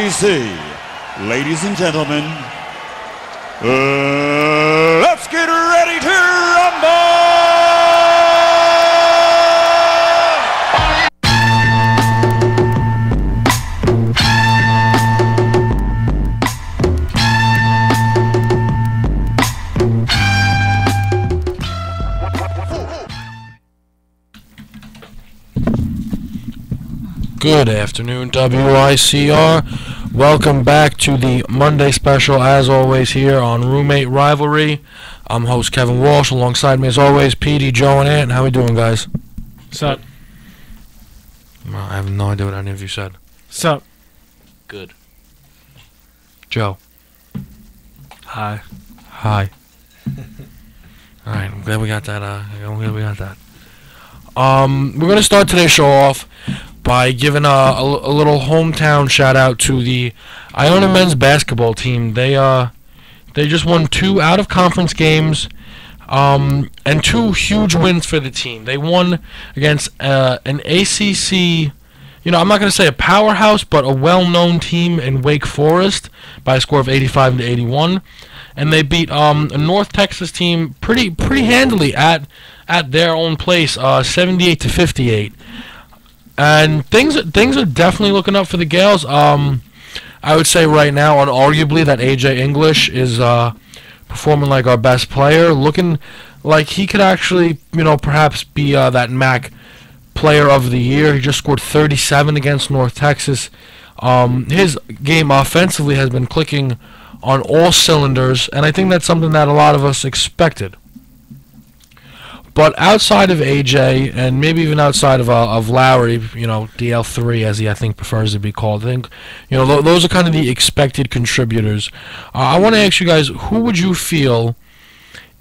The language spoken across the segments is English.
See, ladies and gentlemen, let's get ready to rumble! Good afternoon, WICR. Welcome back to the Monday special, as always, here on Roommate Rivalry. I'm host Kevin Walsh. Alongside me, as always, PD, Joe, and Ant. How we doing, guys? Sup? I have no idea what any of you said. Sup? Good. Joe. Hi. Hi. All right, I'm glad we got that. We're gonna start today's show off by giving a little hometown shout out to the Iona men's basketball team. They just won 2 out of conference games, and 2 huge wins for the team. They won against an ACC, I'm not going to say a powerhouse, but a well-known team in Wake Forest by a score of 85-81, and they beat a North Texas team pretty handily at their own place, 78-58. And things are definitely looking up for the Gales. I would say right now, unarguably, that AJ English is performing like our best player, looking like he could actually, perhaps be that MAC Player of the Year. He just scored 37 against North Texas. His game offensively has been clicking on all cylinders, and I think that's something that a lot of us expected. But outside of AJ, and maybe even outside of Lowry, DL3 as he I think prefers to be called, I think those are kind of the expected contributors. I want to ask you guys, who would you feel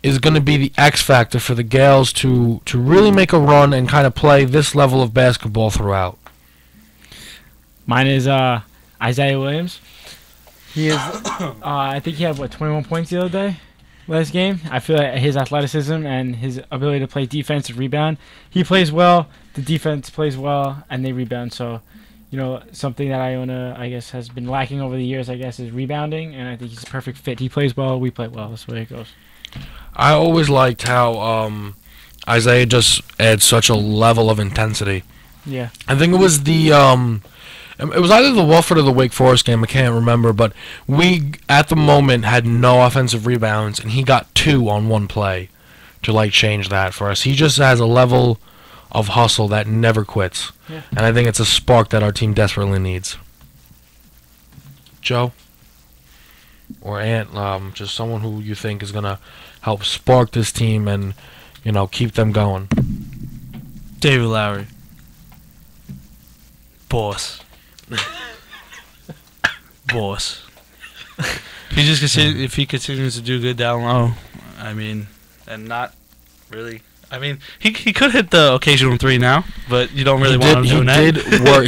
is going to be the X factor for the Gales to really make a run and kind of play this level of basketball throughout? Mine is Isaiah Williams. He is. I think he had 21 points the other day. Last game, I feel like his athleticism and his ability to play defense and rebound, he plays well, the defense plays well, and they rebound. So, something that Iona, I guess, has been lacking over the years, is rebounding, and I think he's a perfect fit. He plays well, we play well. That's the way it goes. I always liked how Isaiah just adds such a level of intensity. Yeah. I think it was it was either the Wofford or the Wake Forest game, I can't remember, but we, at the moment, had no offensive rebounds, and he got 2 on one play to, change that for us. He just has a level of hustle that never quits, and I think it's a spark that our team desperately needs. Joe? Or Ant, just someone who you think is going to help spark this team and, keep them going. David Lowry. Boss. Boss. If he continues to do good down low, and not really. He could hit the occasional 3 now, but you don't really want him doing that. He did work.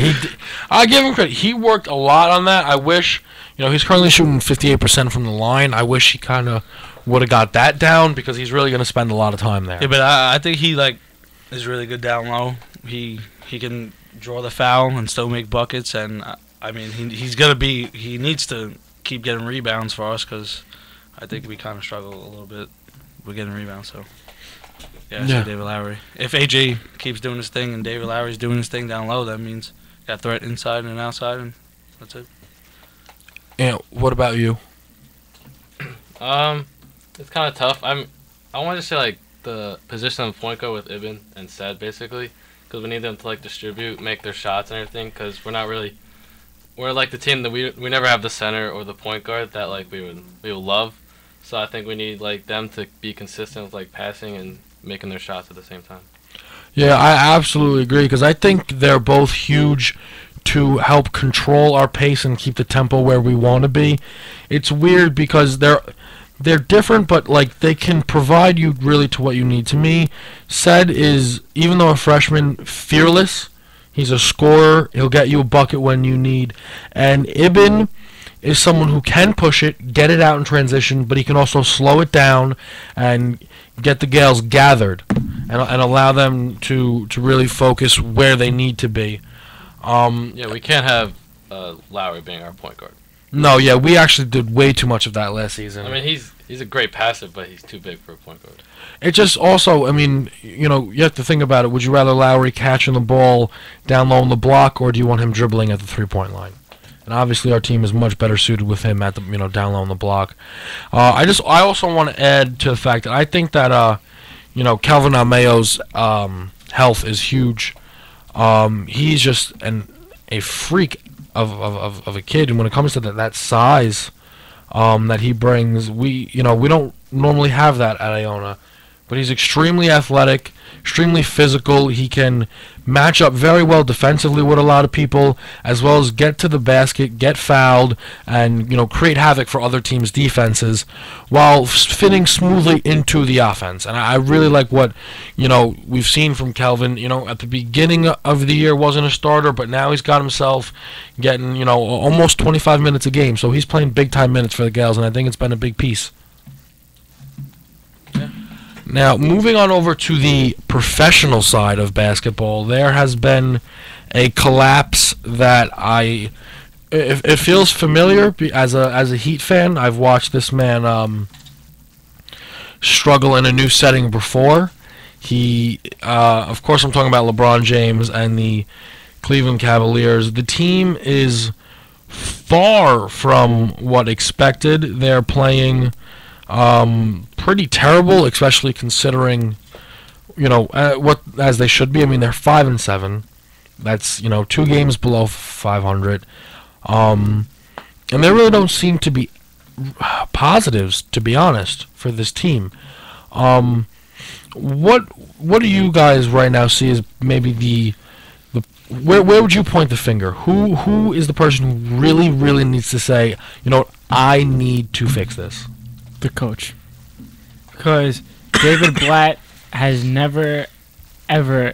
I give him credit. He worked a lot on that. I wish, he's currently shooting 58% from the line. I wish he kind of would have got that down because he's really going to spend a lot of time there. Yeah, but I think he is really good down low. He can draw the foul and still make buckets, and he needs to keep getting rebounds for us because I think we kind of struggle a little bit with getting rebounds. So yeah. David Lowry. If AJ keeps doing his thing and David Lowry's doing his thing down low, that means got threat inside and outside, and that's it. And what about you? It's kind of tough. I want to say the position of point guard with Ibn and Said basically. Because we need them to distribute, make their shots and everything. Because we're the team that we never have the center or the point guard that we would love. So I think we need them to be consistent with passing and making their shots at the same time. Yeah, I absolutely agree. Because I think they're both huge to help control our pace and keep the tempo where we want to be. It's weird because they're different, but they can provide you really to what you need. To me, Said is, even though a freshman, fearless. He's a scorer. He'll get you a bucket when you need. And Ibn is someone who can push it, get it out in transition, but he can also slow it down and get the Gales gathered and allow them to really focus where they need to be. Yeah, we can't have Lowry being our point guard. No, yeah, we actually did way too much of that last season. I mean, he's a great passer, but he's too big for a point guard. It just also, I mean, you have to think about it. Would you rather Lowry catching the ball down low on the block, or do you want him dribbling at the 3-point line? And obviously, our team is much better suited with him at the down low on the block. I also want to add to the fact that I think that Calvin Ameo's health is huge. He's just a freak of a kid, and when it comes to that size that he brings, we don't normally have that at Iona. But he's extremely athletic, extremely physical. He can match up very well defensively with a lot of people, as well as get to the basket, get fouled, and create havoc for other teams' defenses, while fitting smoothly into the offense. And I really like what we've seen from Kelvin. At the beginning of the year wasn't a starter, but now he's got himself getting almost 25 minutes a game. So he's playing big time minutes for the Gals, and I think it's been a big piece. Now, moving on over to the professional side of basketball, there has been a collapse that it feels familiar as a Heat fan. I've watched this man struggle in a new setting before. He, of course, I'm talking about LeBron James and the Cleveland Cavaliers. The team is far from what expected. They're playing pretty terrible, especially considering what as they should be. I mean, they're 5-7. That's 2 games below 500, and there really don't seem to be positives, to be honest, for this team. What do you guys right now see as maybe the where would you point the finger? Who is the person who really needs to say, I need to fix this? The coach. Because David Blatt has never, ever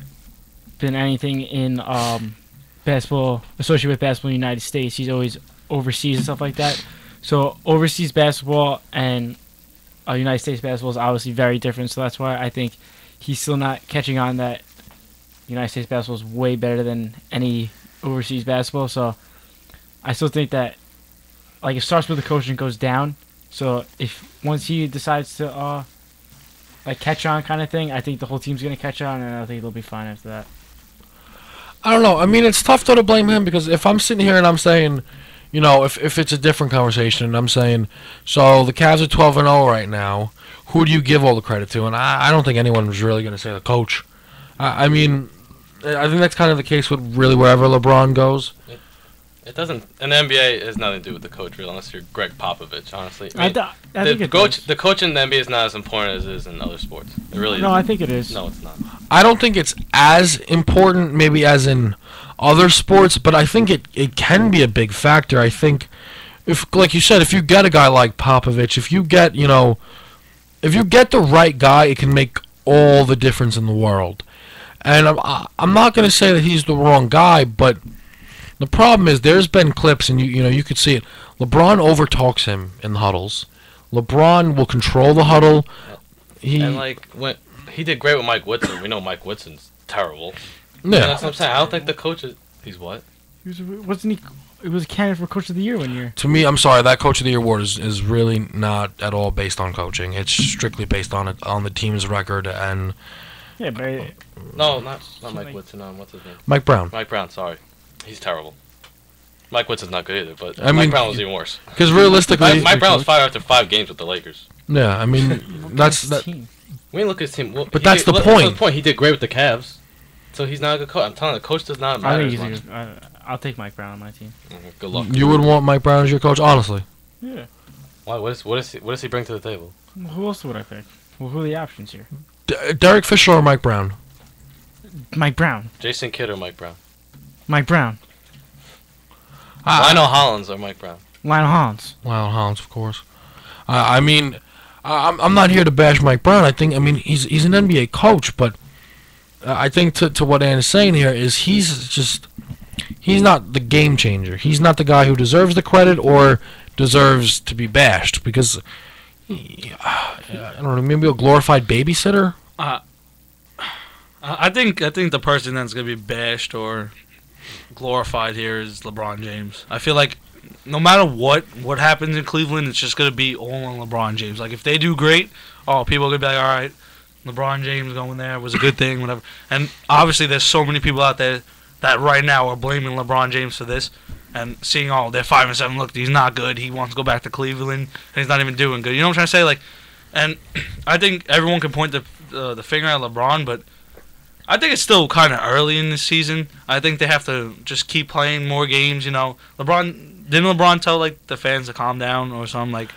been anything in basketball, associated with basketball in the United States. He's always overseas and stuff like that. So overseas basketball and United States basketball is obviously very different. So that's why I think he's still not catching on that United States basketball is way better than any overseas basketball. So I still think that it starts with the coach and goes down. So once he decides to catch on kind of thing, I think the whole team's gonna catch on, and I think they'll be fine after that. I don't know. I mean, it's tough to blame him, because if I'm sitting here and I'm saying, if it's a different conversation and I'm saying, so the Cavs are 12-0 right now, who do you give all the credit to? And I don't think anyone was really gonna say the coach. I mean, I think that's kind of the case with really wherever LeBron goes. It doesn't. And the NBA has nothing to do with the coach, really, unless you're Greg Popovich. Honestly, I think the coach in the NBA is not as important as it is in other sports. It really. No, I think it is. No, it's not. I don't think it's as important, maybe as in other sports, but I think it can be a big factor. I think if, like you said, if you get a guy like Popovich, if you get the right guy, it can make all the difference in the world. And I'm not going to say that he's the wrong guy, but the problem is there's been clips, and you could see it. LeBron overtalks him in the huddles. LeBron will control the huddle. When he did great with Mike Woodson. We know Mike Woodson's terrible. Yeah, that's what I'm saying. I don't think the coach is. He's what? Wasn't he? It was a candidate for Coach of the Year one year. To me, I'm sorry, that Coach of the Year award is really not at all based on coaching. It's strictly based on the team's record and. Yeah, but no, not Mike Woodson. What's his name? Mike Brown. Mike Brown. Sorry. He's terrible. Mike Woodson's not good either, but Mike Brown was even worse. Because realistically, Mike Brown was fired after 5 games with the Lakers. Yeah, I mean that's that. Team. We didn't look at his team. Well, but that's the point. That's the point. He did great with the Cavs, so he's not a good coach. I'm telling you, the coach does not matter. I think I'll take Mike Brown on my team. Good luck. You would want Mike Brown as your coach, honestly? Yeah. Why? What does he bring to the table? Well, who else would I pick? Well, who are the options here? Derek Fisher or Mike Brown? Mike Brown. Jason Kidd or Mike Brown? Mike Brown. Lionel Hollins or Mike Brown? Lionel Hollins. Lionel Hollins, of course. I mean, I'm not here to bash Mike Brown. I mean, he's an NBA coach, but I think to what Ann is saying here is he's not the game changer. He's not the guy who deserves the credit or deserves to be bashed, because I don't know, maybe a glorified babysitter. I think the person that's gonna be bashed or glorified here is LeBron James. I feel like no matter what happens in Cleveland, it's just gonna be all on LeBron James. Like if they do great, people are gonna be like, all right, LeBron James going there was a good thing, whatever. And obviously, there's so many people out there that right now are blaming LeBron James for this, and seeing they're 5-7. Look, he's not good. He wants to go back to Cleveland, and he's not even doing good. You know what I'm trying to say? Like, and I think everyone can point the finger at LeBron, but I think it's still kind of early in this season. I think they have to just keep playing more games. Didn't LeBron tell like the fans to calm down or something like?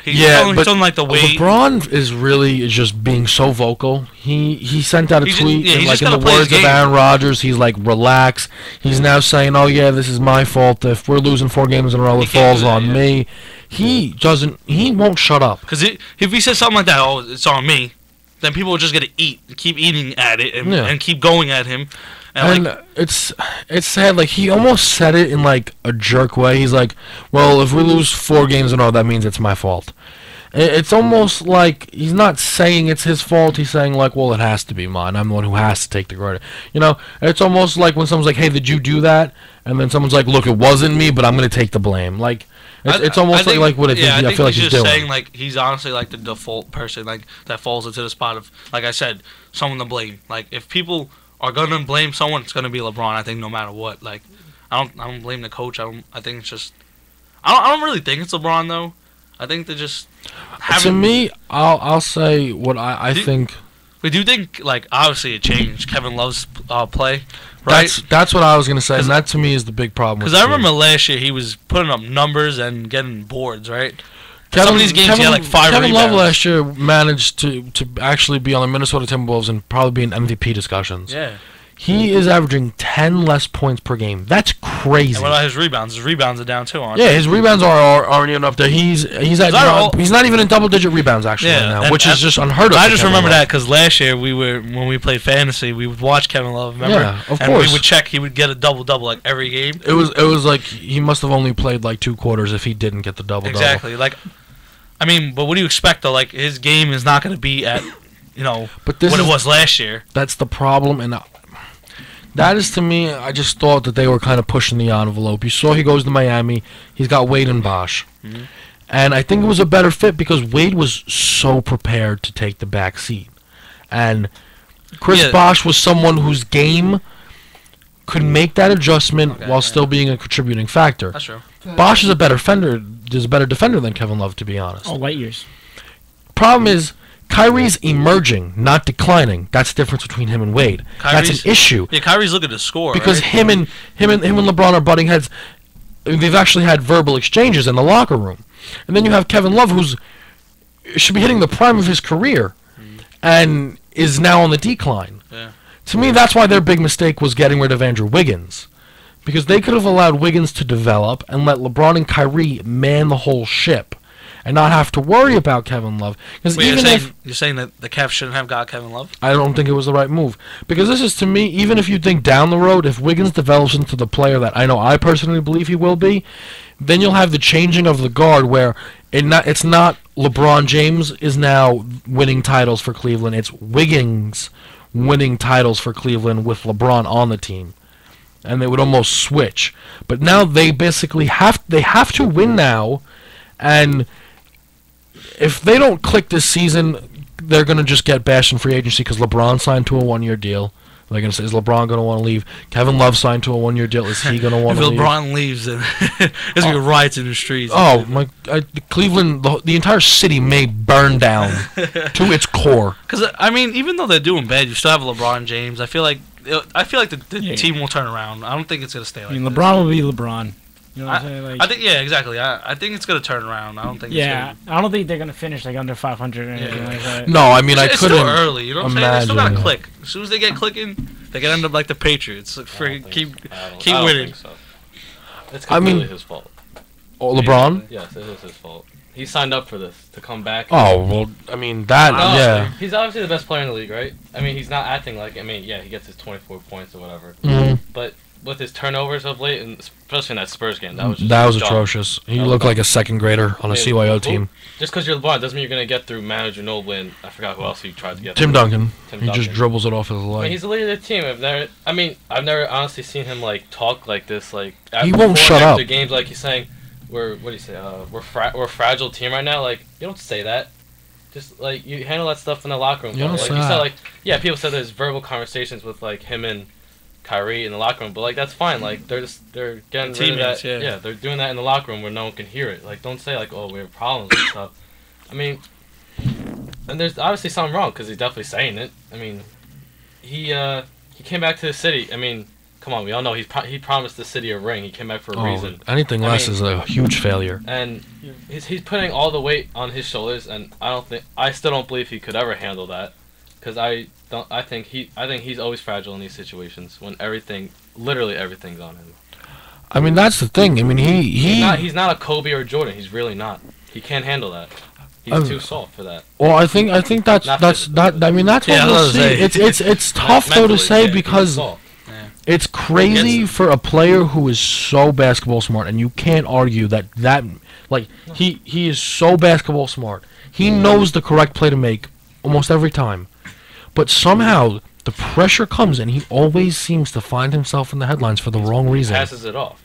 He's telling like the weight. LeBron is really just being so vocal. He sent out a tweet and, like in the words of Aaron Rodgers, he's like, relax. He's now saying, oh yeah, this is my fault. If we're losing 4 games in a row, it falls on me. He won't shut up. Because if he says something like that, it's on me, then people are just gonna keep eating at it and keep going at him. And it's sad. Like he almost said it in like a jerk way. He's like, "Well, if we lose 4 games in a row, that means it's my fault." It's almost like he's not saying it's his fault. He's saying like, "Well, it has to be mine. I'm the one who has to take the credit." You know, it's almost like when someone's like, "Hey, did you do that?" And then someone's like, "Look, it wasn't me, but I'm gonna take the blame." Like it's almost like what it is. I feel like he's just doing. Saying like he's honestly like the default person like that falls into the spot of, like I said, someone to blame. Like if people are gonna blame someone, it's gonna be LeBron. I think no matter what. Like, I don't blame the coach. I think it's just. I don't really think it's LeBron though. I think they just. To me, I'll say what I think. We do think like obviously it changed Kevin Love's play, right? That's what I was gonna say, and that to me is the big problem. Because I remember last year he was putting up numbers and getting boards, right? Some of these games he had like 5 Kevin rebounds. Love last year managed to actually be on the Minnesota Timberwolves and probably be in MVP discussions. Yeah. He is averaging 10 less points per game. That's crazy. And what about his rebounds? His rebounds are down too, aren't they? Yeah, his rebounds aren't even up there. He's not even in double-digit rebounds actually now, which is just unheard of. I just remember that because last year when we played fantasy, we would watch Kevin Love. Remember? Yeah, of course. And we would check. He would get a double like every game. It was like he must have only played like 2 quarters if he didn't get the double. Exactly. Like, I mean, but what do you expect though? Like his game is not going to be at what it was last year. That's the problem, and. That is, to me, I just thought that they were kind of pushing the envelope. You saw he goes to Miami. He's got Wade and Bosh. Mm-hmm. And I think it was a better fit because Wade was so prepared to take the back seat. And Chris Bosh was someone whose game could make that adjustment while still being a contributing factor. That's true. Bosh is a better defender than Kevin Love, to be honest. Oh, light years. Problem is, Kyrie's emerging, not declining. That's the difference between him and Wade. That's an issue. Yeah, Kyrie's looking to score. Because him and LeBron are butting heads. They've actually had verbal exchanges in the locker room. And then you have Kevin Love, who's should be hitting the prime of his career, and is now on the decline. Yeah. To me, that's why their big mistake was getting rid of Andrew Wiggins. Because they could have allowed Wiggins to develop and let LeBron and Kyrie man the whole ship. And not have to worry about Kevin Love. Because you're saying that the Cavs shouldn't have got Kevin Love? I don't think it was the right move. Because this is, to me, even if you think down the road, if Wiggins develops into the player that I personally believe he will be, then you'll have the changing of the guard where it's not LeBron James is now winning titles for Cleveland. It's Wiggins winning titles for Cleveland with LeBron on the team. And they would almost switch. But now they basically have to win now, and if they don't click this season, they're going to just get bashed in free agency because LeBron signed to a 1-year deal. They're going to say, is LeBron going to want to leave? Kevin Love signed to a 1-year deal. Is he going to want to leave? If LeBron leaves, then there's going to be riots in the streets. Oh, Cleveland, the entire city may burn down to its core. Because, I mean, even though they're doing bad, you still have LeBron James. I feel like the team will turn around. I don't think it's going to stay like this. LeBron will be LeBron. You know what I'm saying? Like, I think, yeah, exactly. I think it's going to turn around. I don't think I don't think they're going to finish like under 500 or anything like that. No, I mean, it's couldn't still early. You know what I'm saying? They still got to imagine. click. As soon as they get clicking, they can end up like the Patriots. Like, keep I don't winning. think so. It's completely his fault. Oh, LeBron? Yes, it is his fault. He signed up for this to come back. Oh, well, I mean, that, yeah. He's obviously the best player in the league, right? I mean, he's not acting like, he gets his 24 points or whatever. Mm-hmm. But with his turnovers of late, and especially in that Spurs game, that was atrocious. He looked like a second grader on a CYO team. Just because you're LeBron doesn't mean you're gonna get through manager Noble and I forgot who else he tried to get. Tim Duncan. Tim He Duncan. just dribbles it off his I leg. mean, he's the leader of the team. I've never honestly seen him like talk like this. Like He won't shut after up. games, like he's saying, what do you say? We're a fragile team right now. Like you don't say that. Just like you handle that stuff in the locker room. You don't like say you that. said, like people said there's verbal conversations with like him and Kyrie in the locker room, but like that's fine. Like they're getting rid of that. Teammates, yeah. They're doing that in the locker room where no one can hear it. Like don't say like, oh, we have problems and stuff. I mean, and there's obviously something wrong because he's definitely saying it. I mean, he came back to the city. I mean, come on, we all know he promised the city a ring. He came back for a reason. Anything less is a huge failure. And he's putting all the weight on his shoulders, and I still don't believe he could ever handle that, because I think he's always fragile in these situations when literally everything's on him. I mean, that's the thing. I mean, He's not a Kobe or Jordan. He's really not. He can't handle that. He's too soft for that. Well, I think that's that. I mean, that's what we'll see. It's tough though to say because it's crazy for a player who is so basketball smart, and you can't argue that like he is so basketball smart. He knows the correct play to make almost every time, but somehow the pressure comes, and he always seems to find himself in the headlines for the wrong reason. Passes it off.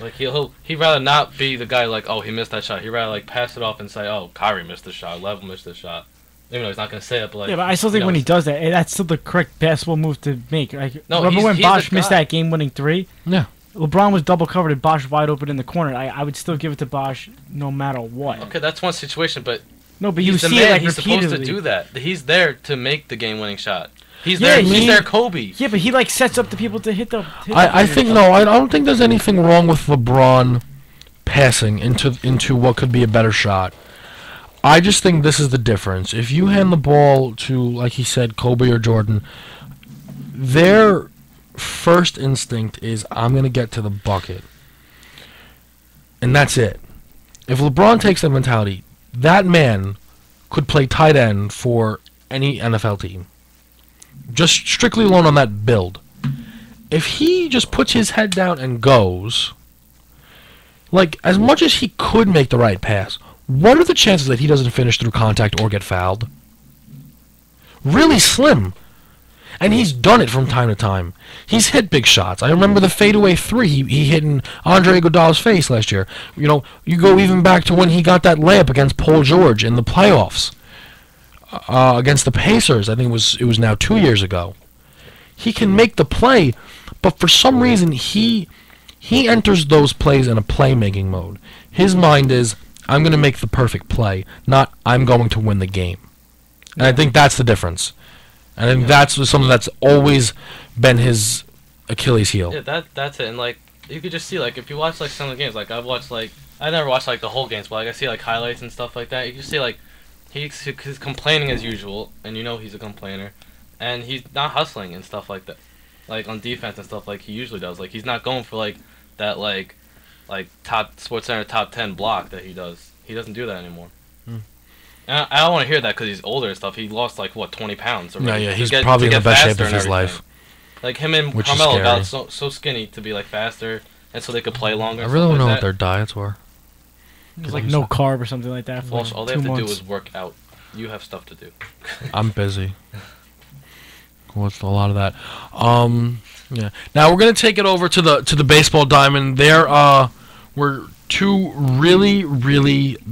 Like he'd rather not be the guy like, oh, he missed that shot. He'd rather like pass it off and say, oh, Kyrie missed the shot, Level missed the shot. Even though he's not gonna say it, but like yeah, but I still think when he does that, that's still the correct basketball move to make. Like No, remember when he's Bosh the missed guy. that game-winning three? Yeah. LeBron was double covered and Bosh wide open in the corner. I would still give it to Bosh no matter what. Okay, that's one situation, but No, but you he's the see man. it like He's repeatedly. supposed to do that. He's there to make the game-winning shot. He's Yeah, there. He's there, Kobe. Yeah, but he like sets up the people to hit the. I think no. I don't think there's anything wrong with LeBron passing into what could be a better shot. I just think this is the difference. If you hand the ball to, like he said, Kobe or Jordan, their first instinct is, I'm going to get to the bucket. And that's it. If LeBron takes that mentality, that man could play tight end for any NFL team. Just strictly alone on that build. If he just puts his head down and goes, like, as much as he could make the right pass, what are the chances that he doesn't finish through contact or get fouled? Really slim. And he's done it from time to time. He's hit big shots. I remember the fadeaway three he hit in Andre Iguodala's face last year. You know, you go even back to when he got that layup against Paul George in the playoffs against the Pacers. I think it was now 2 years ago. He can make the play, but for some reason he enters those plays in a playmaking mode. His mind is, I'm going to make the perfect play, not I'm going to win the game. And I think that's the difference. And I think that's something that's always been his Achilles heel. Yeah, that's it. And like you could just see, like, if you watch like some of the games, like I never watched like the whole games, but like I see like highlights and stuff like that. You can see like he's complaining as usual, and you know he's a complainer, and he's not hustling and stuff like that, like on defense and stuff like he usually does. Like he's not going for like that like top SportsCenter top 10 block that he does. He doesn't do that anymore. And I don't want to hear that because he's older and stuff. He lost like what 20 pounds already. Yeah, he's probably in the best shape faster of his and life. Like him and Which is Carmelo scary. got so skinny to be like faster, and so they could play longer. I and really stuff don't know like what their diets were. It was like no carb or something like that for Well, like all they 2 have to months. do is work out. You have stuff to do. I'm busy. What's a lot of that? Yeah. Now we're gonna take it over to the baseball diamond. There were two really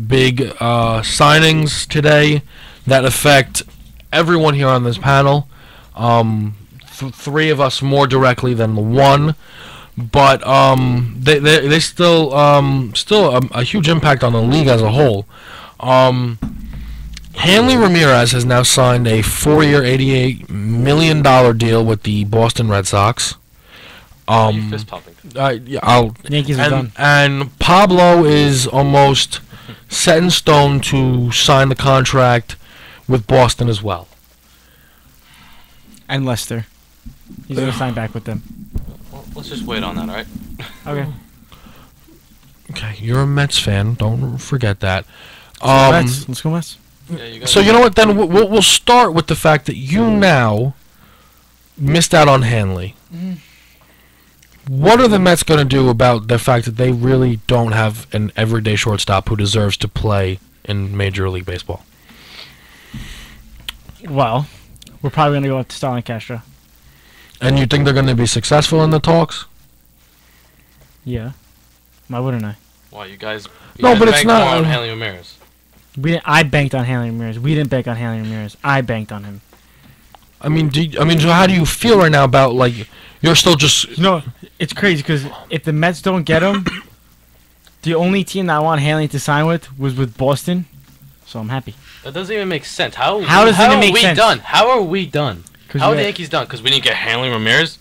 big signings today that affect everyone here on this panel. Three of us more directly than the one, but they still a huge impact on the league as a whole. Hanley Ramirez has now signed a 4-year, $88 million deal with the Boston Red Sox. You fist pumping. Yankees are done. And Pablo is almost set in stone to sign the contract with Boston as well. And Lester. He's going to sign back with them. Well, let's just wait on that, all right? Okay. Okay, you're a Mets fan. Don't forget that. Let's go Mets. Yeah, you So you know what? Then we'll start with the fact that you now missed out on Hanley. what are the Mets going to do about the fact that they really don't have an everyday shortstop who deserves to play in Major League Baseball? Well, we're probably going to go up to Starlin Castro. And you think they're going to be successful in the talks? Yeah. Why wouldn't I? Why you guys? No, but it's banked not- more on Hanley Ramirez. I banked on Hanley Ramirez. We didn't bank on Hanley Ramirez. I banked on him. I mean, so how do you feel right now about, like, you're still just... You know, it's crazy because if the Mets don't get him, the only team that I want Hanley to sign was with Boston, so I'm happy. That doesn't even make sense. How does it make sense? Done? How are we done? How are the we- Yankees done? Because we didn't get Hanley Ramirez.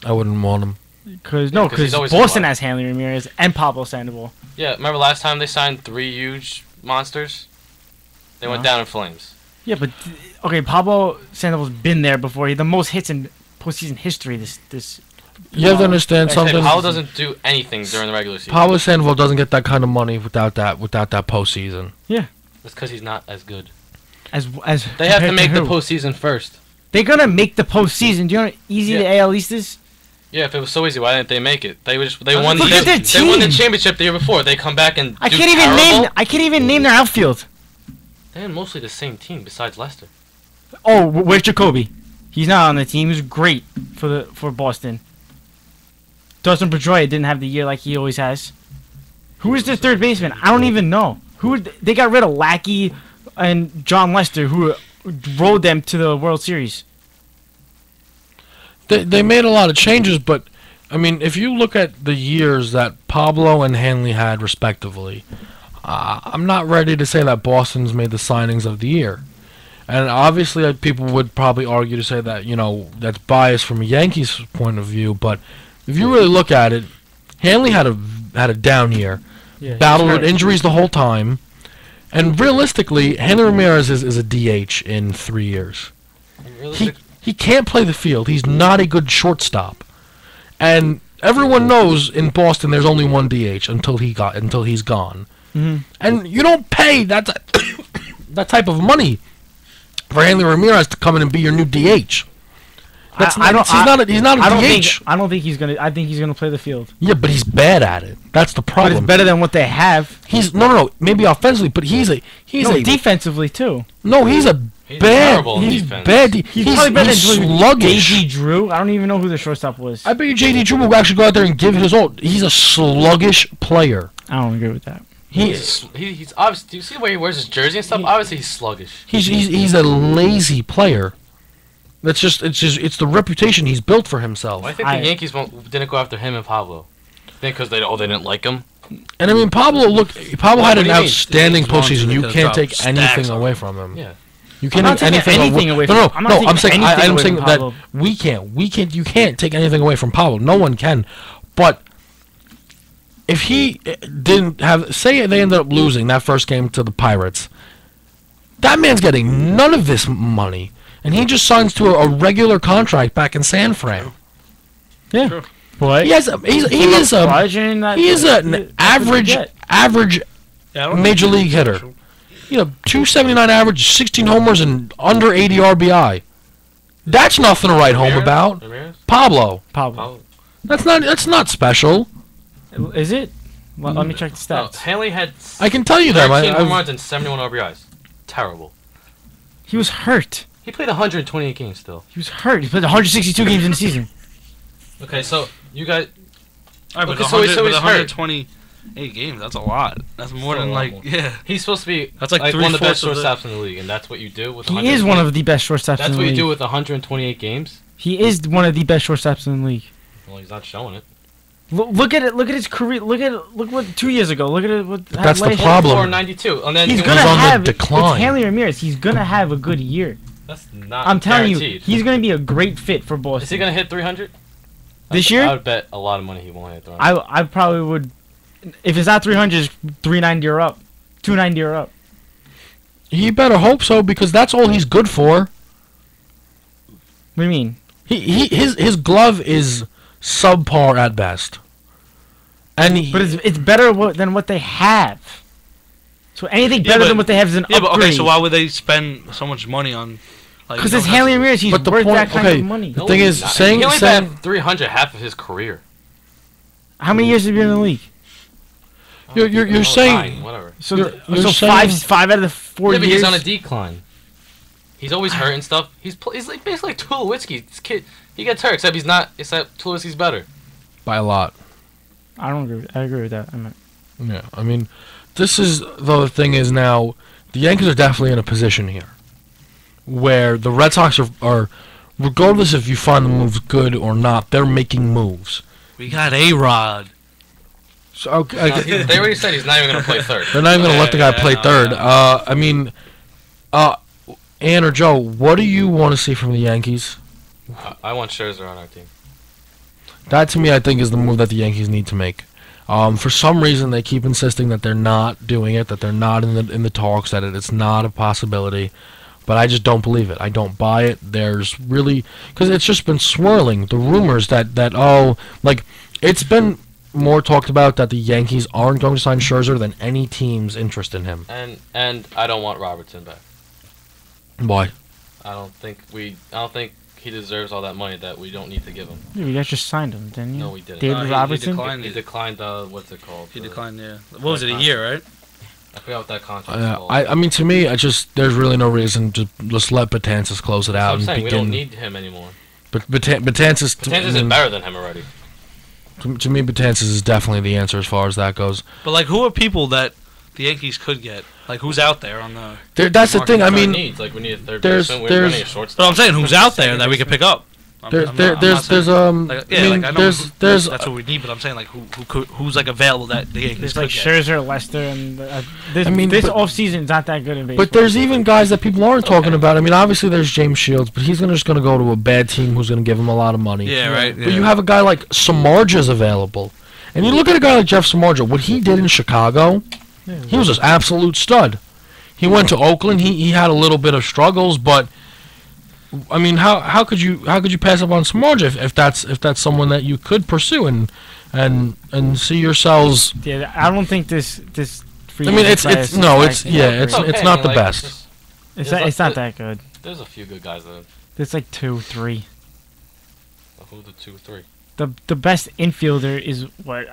I wouldn't want him. Because he's always Boston gonna- has Hanley Ramirez and Pablo Sandoval. Yeah, remember last time they signed 3 huge monsters? They went down in flames. Yeah, but okay, Pablo Sandoval's been there before. He had the most hits in postseason history. This You have to understand Hey, something. Powell doesn't do anything during the regular season. Pablo Sandoval doesn't get that kind of money without that postseason. Yeah, That's because he's not as good. as They have to compared make the who? postseason first. They're gonna make the postseason. Do you know how easy the AL East is? Yeah, if it was so easy, why didn't they make it? They Look won. at their They won the team. championship the year before. They come back and I do can't even terrible. name. I can't even name their outfield. They had mostly the same team besides Lester. Oh, where's Jacoby? He's not on the team. He was great for Boston. Dustin Pedroia didn't have the year like he always has. Who is their third baseman? I don't even know. They got rid of Lackey and John Lester, who rode them to the World Series. They made a lot of changes, but I mean, if you look at the years that Pablo and Hanley had respectively, I'm not ready to say that Boston's made the signings of the year. And obviously, people would probably argue to say that, that's biased from a Yankees point of view. But if you really look at it, Hanley had a down year, Yeah, battled with injuries the whole time, and realistically, Hanley Ramirez is a DH in 3 years. He can't play the field. He's not a good shortstop, and everyone knows in Boston there's only one DH until he's gone. Mm-hmm. And you don't pay that type of money for Hanley Ramirez to come in and be your new DH. He's not a DH. I don't think he's gonna. I think he's gonna play the field. Yeah, but he's bad at it. That's the But problem. it's better than what they have. He's no, maybe offensively, but he's Defensively too. He's He's bad. terrible in He's defense. bad. He's probably better than sluggish. JD Drew. I don't even know who the shortstop was. I bet you JD Drew will actually go out there and give his all. He's a sluggish player. I don't agree with that. He's obviously. Do you see the way he wears his jersey and stuff? Obviously, he's sluggish. He's a lazy player. It's the reputation he's built for himself. Well, I think the Yankees didn't go after him and Pablo. Think because they didn't like him. And I mean, Pablo had an outstanding James postseason. Bond You could've can't dropped take stacks anything on away him. from him. Yeah. You can't I'm not take taking anything away from No, I'm not I'm saying taking anything I'm away saying from that Pablo. we can't. You can't take anything away from Pablo. No one can. But if he didn't have, say they ended up losing that first game to the Pirates, that man's getting none of this money, and he just signs to a regular contract back in San Fran. Yeah. True. But He is an average Yeah, I don't major think league he's hitter. special. 279 average, 16 homers, and under 80 RBI. That's nothing to write home Ramirez? about. Ramirez? Pablo. Pablo. That's not special. Is it? Well, let me check the No, stats. Hanley had I can tell you that. 13 home runs and 71 RBIs. Terrible. He was hurt. He played 128 games still. He was hurt. He played 162 games in the season. Okay, so you guys. All right, Okay, but so he's hurt. 128 games, that's a lot. That's more So than, normal. yeah. He's supposed to be That's like one of the best 3/4 of the- shortstops in the league, and that's what you do with. He is one of the best shortstops That's in the what you league. do with 128 games. He is one of the best shortstops in the league. Well, he's not showing it. Look at it. Look at his career. Look what 2 years ago. Look at it. What That's the last year. problem. 492, and then He's it gonna was on the have. decline. It's Hanley Ramirez. He's gonna have a good year. That's not. I'm telling guaranteed. you, he's gonna be a great fit for Is he Boston. gonna hit 300 This I year? would bet a lot of money he won't hit 300. I probably would. If it's not 300, it's 390 or up, 290 or up. He better hope so, because that's all he's good for. What do you mean? His glove is subpar at best. And But it's better than what they have. So anything better but- than what they have is an Yeah, upgrade. but okay, so why would they spend so much money on Like, Because you it's don't have Hanley to- Ramirez. He's But the worth point- that kind okay, of money. The thing is, He saying only batted 300 half of his career. How many years have you been in the league? You're saying whatever. So, You're so saying- five out of the 4 Yeah, but years. he's on a decline. He's always hurt and stuff. He's like basically like Tulowitzki. This kid, he gets hurt, except he's not. Except Tulowitzki's better. by a lot. I don't agree. I agree with that. Yeah, I mean, this is the thing is now the Yankees are definitely in a position here where the Red Sox are regardless if you find the moves good or not, they're making moves. We got A-Rod. So okay, They already said he's not even gonna play third. they're not even gonna let the guy play third. I mean, Ann or Joe, what do you want to see from the Yankees? I want Scherzer on our team. That to me, I think, is the move that the Yankees need to make. For some reason, they keep insisting that they're not doing it, that they're not in the talks, that it's not a possibility. But I just don't believe it. I don't buy it. There's really because it's just been swirling the rumors that it's been more talked about that the Yankees aren't going to sign Scherzer than any team's interest in him. And I don't want Robertson back. Why? I don't think he deserves all that money that we don't need to give him. Yeah, you guys just signed him, didn't you? No, we didn't. David Robertson? declined He it. declined. What's it called? He declined, yeah. What was it, a year, right? I forgot what that contract is called. I mean, to me, there's really no reason to just let Betances close it out I'm and saying begin. we don't need him anymore. But Betances, Betances is better than him already. To me, Betances is definitely the answer as far as that goes. But, like, who are people that the Yankees could get? Like, who's out there on the... That's the thing. I mean, needs, like we need a third there's- baseman. We're there's- running a shortstop. But I'm saying who's out there that we could pick up. there's Like, I I mean, know there's that's what we need, but I'm saying, like, who's like available that the Yankees There's could like get. Scherzer, Lester, and this I mean, this but- offseason is not that good in baseball. But there's even guys that people aren't talking about. I mean, obviously there's James Shields, but he's just going to go to a bad team who's going to give him a lot of money. Yeah, right. But you have a guy like Samardzija available, and you look at a guy like Jeff Samardzija. What he did in Chicago, he was an absolute stud. He went to Oakland. He had a little bit of struggles, but I mean, how could you pass up on Samardzija if that's someone that you could pursue and see yourselves? Yeah, I don't think this free I mean, agent class it's no, is it's that yeah, great. it's okay, it's I not mean, the like, best. It's not that good. There's a few good guys though. There's like 2, 3. Who the 2, 3? The best infielder is what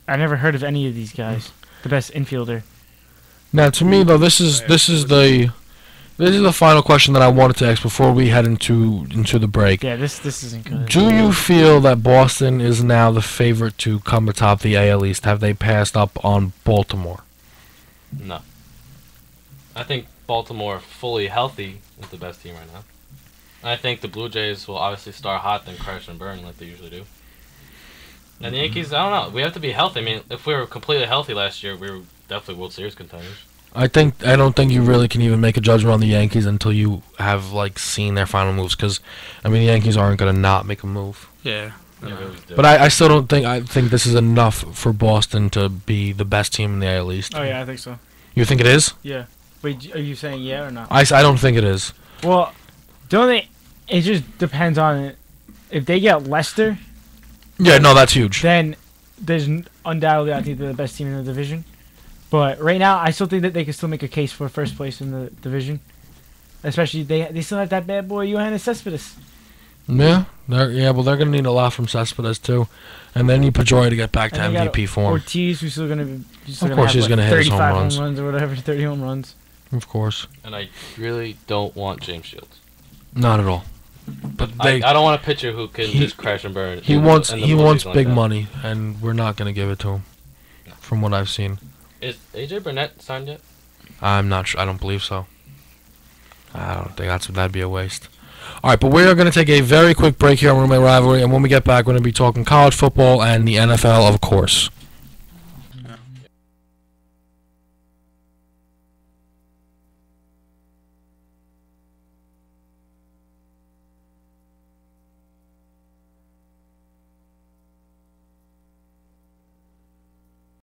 I never heard of any of these guys. The best infielder. Now, to me though, this is the final question that I wanted to ask before we head into the break. Yeah, this isn't good. Do you feel that Boston is now the favorite to come atop the AL East? Have they passed up on Baltimore? No. I think Baltimore fully healthy is the best team right now. I think the Blue Jays will obviously start hot, then crash and burn like they usually do. And the Yankees, I don't know. We have to be healthy. I mean, if we were completely healthy last year, we were definitely World Series contenders. I don't think you really can even make a judgment on the Yankees until you have seen their final moves. Because I mean, the Yankees aren't going to not make a move. Yeah. Yeah, we always do. But I still don't think this is enough for Boston to be the best team in the AL East. Oh yeah, I think so. You think it is? Yeah. Wait, are you saying yeah or not? I don't think it is. Well, don't they? It just depends on it. If they get Lester, Yeah, no, that's huge. then there's undoubtedly I think they're the best team in the division. But right now, I still think that they can still make a case for first place in the division. Especially they still have that bad boy Yoenis Cespedes. Yeah, they're going to need a lot from Cespedes too, and then you Pedroia to get back to And they got MVP form. Ortiz, who's still gonna be. Of course, he's gonna hit his home 35 runs. home runs or whatever, 30 home runs. Of course, And I really don't want James Shields. not at all. But I don't want a pitcher who can just crash and burn. he in wants the Blue Jays like big that. money, and we're not going to give it to him. From what I've seen, Is AJ Burnett signed yet? I'm not sure. I don't believe so. I don't think that'd be a waste. All right, but we are going to take a very quick break here on Rivalry, and when we get back, we're going to be talking college football and the NFL, of course.